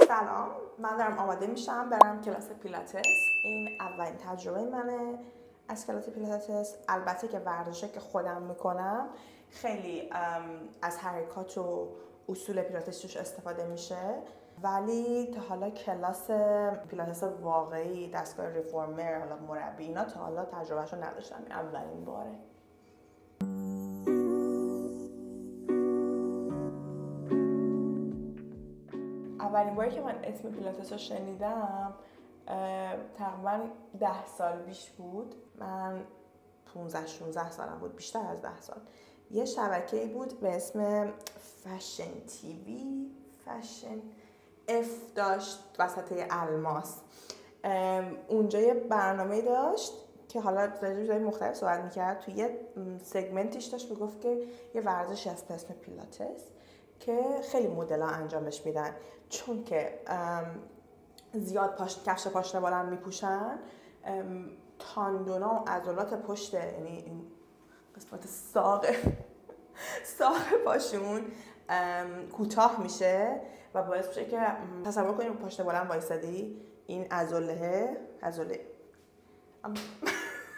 سلام، من دارم آماده میشم برم کلاس پیلاتس. این اولین تجربه منه از کلاس پیلاتس. البته که ورزشه که خودم میکنم خیلی از حرکات و اصول پیلاتس توش استفاده میشه، ولی تا حالا کلاس پیلاتس واقعی دستگاه ریفورمر، حالا مربی، اینا تا حالا تجربهشو نداشتم. اولین باره. اولین باری که من اسم پیلاتس رو شنیدم تقریبا 10 سال پیش بود. من 15-16 سالم بود، بیشتر از 10 سال. یه شبکه‌ای بود به اسم فشن تیوی، فشن اف داشت وسط الماس. اونجا یه برنامه داشت که حالا راجع مختلف صحبت میکرد. توی یه سگمنتش داشت میگفت که یه ورزشی هست به اسم پیلاتس که خیلی مدل‌ها انجامش میدن، چون که زیاد کفش پاشنه بلند میپوشن، تاندونا و عضلات پشت، یعنی این قسمت ساق پاشون کوتاه میشه و باعث میشه که تصور کنیم پاشنه بلند وایسادی، این عضله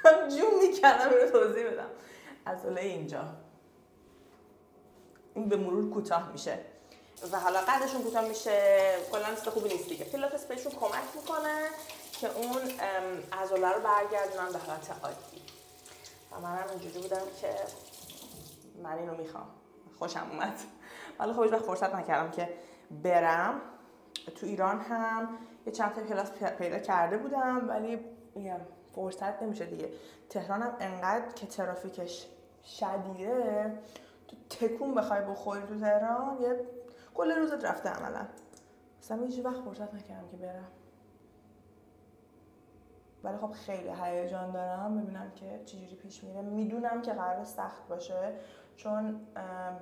جون میکنم رو توضیح بدم. عضله اینجا این به مرور کوتاه میشه و حالا قدشون کوتاه میشه. کلا چیز خوبی نیست دیگه. پیلاتس بهشون کمک میکنه که اون عضله رو برگردونن به حالت عادی. و منم اینجوری بودم که من اینو میخوام، خوشم اومد. ولی خب هیچ وقت فرصت نکردم که برم. تو ایران هم یه چند تا کلاس پیدا کرده بودم، ولی فرصت نمیشه دیگه. تهران هم انقدر که ترافیکش شدیده، تو تکون بخوای بخوری تو تهران یه کل روزت رفته عملا. اصلا هیچ وقت فرصت نکردم که برم. ولی خب خیلی هیجان دارم ببینم که چجوری پیش میره. میدونم که قرار سخت باشه، چون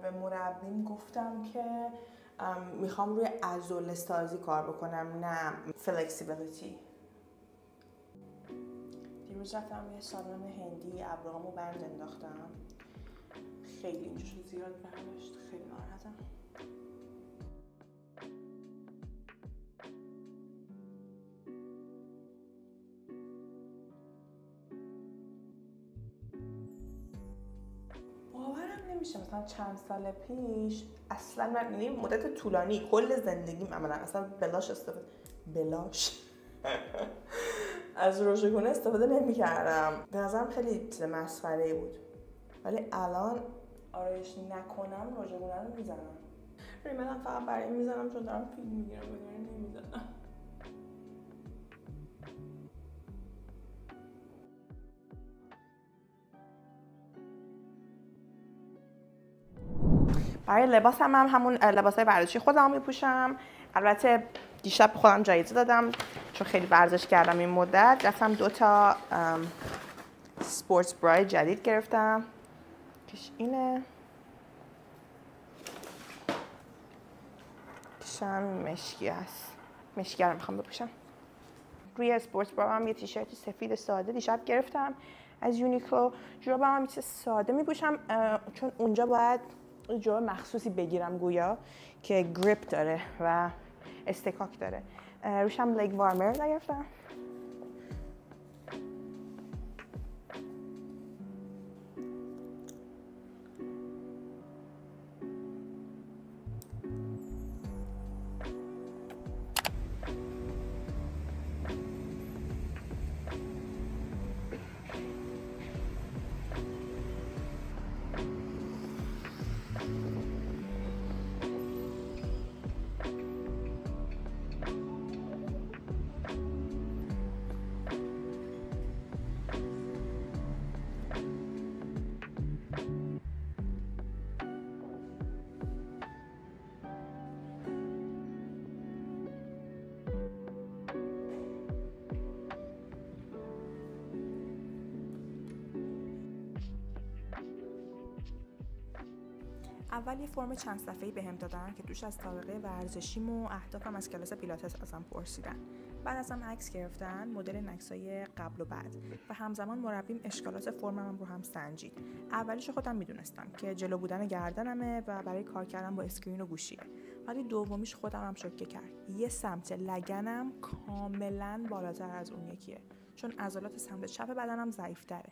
به مربیم گفتم که میخوام روی عضله سازی کار بکنم، نه فلکسیبیلیتی. دیروز رفتم یه سالن هندی، ابروهامو بند انداختم. خیلی اینجوری زیاد برداشت، خیلی ناراحتم. باورم نمیشه مثلا چند سال پیش اصلا من مدت طولانی کل زندگیم عملا اصلا بلاش از روژگونه استفاده نمی‌کردم. به نظرم خیلی چیز مسخره‌ای بود، ولی الان آرایش نکنم روژگونه رو میزنم. ریملم فقط برای این میزنم چون دارم فیلم میگیرم، بدون نمیزنم. برای لباسم هم همون لباسای ورزشی خودم میپوشم. البته دیشب خودم جایزه دادم چون خیلی ورزش کردم این مدت. رفتم 2 تا سپورتس برای جدید گرفتم. کش اینه، کشم مشکی هست. مشکی رو میخوام بپوشم. روی سپورتس برا هم یه تیشرت سفید ساده دیشب گرفتم از یونیکلو. جوراب هم یه چیز ساده میپوشم چون اونجا باید جوراب مخصوصی بگیرم گویا که گریپ داره و استکاک داره. روشم لگ وارمر گرفتم. اول یه فرم چند صفحه‌ای بهم دادن که توش از سابقه ورزشیم و اهدافم از کلاس پیلاتس ازم پرسیدن. بعد ازم عکس گرفتن، مدل عکسای قبل و بعد، و همزمان مربیم اشکالات فرمم رو هم سنجید. اولیش خودم میدونستم که جلو بودن گردنمه و برای کار کردن با اسکرین و گوشیه. ولی دومیش خودم هم شوکه کرد. یه سمت لگنم کاملا بالاتر از اون یکیه، چون عضلات سمت چپ بدنم ضعیف‌تره.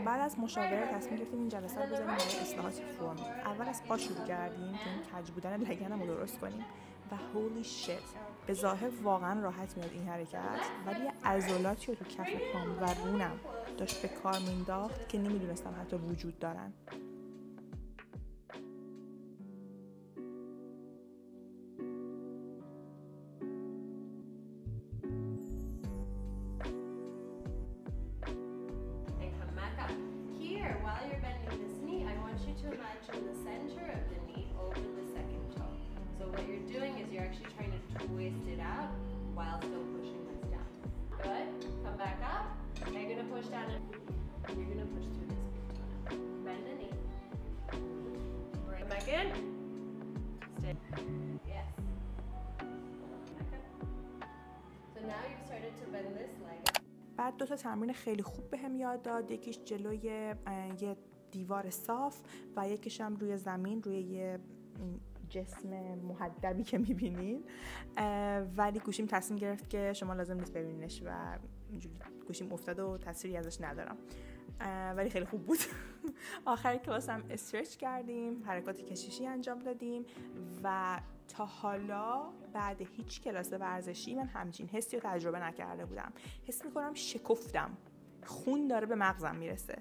بعد از مشاوره تصمیم گرفتیم این جلسه رو بذاریم برای اصلاحات فرم. اول از پا شروع کردیم که این کج بودن لگنم رو درست کنیم و هولی شیت، به ظاهر واقعا راحت میاد این حرکت، ولی عضلاتی رو تو کف پام و رونم داشت به کار مینداخت که نمیدونستم حتی وجود دارن. Twist it out while still pushing this down. Good. Come back up. Now you're gonna push down and you're gonna push through this big toe. Bend the knee. Right back in. Stay. Yes. Back up. So now you've started to bend this leg. بعد 2 تا تمرین خیلی خوب بهم یاد داد. یکیش جلوی یه دیوار صاف و یکیش هم روی زمین، روی یه جسم محدبی که میبینین، ولی گوشیم تصمیم گرفت که شما لازم نیست ببینینش و اینجوری گوشیم افتاد و تصویری ازش ندارم، ولی خیلی خوب بود. آخر کلاس هم استرچ کردیم، حرکات کششی انجام دادیم و تا حالا بعد هیچ کلاس ورزشی من همچین حسی رو تجربه نکرده بودم. حس میکنم شکفتم، خون داره به مغزم میرسه.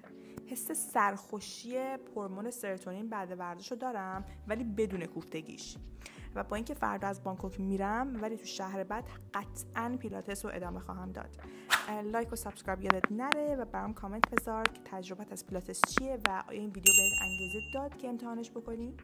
حس سرخوشی هورمون سروتونین بعد ورزش رو دارم، ولی بدون کوفتگیش. و با اینکه فردا از بانکوک میرم، ولی تو شهر بعد قطعاً پیلاتس رو ادامه خواهم داد. لایک و سابسکرایب یادت نره و برام کامنت بذار که تجربت از پیلاتس چیه و آیا این ویدیو بهت انگیزه داد که امتحانش بکنی؟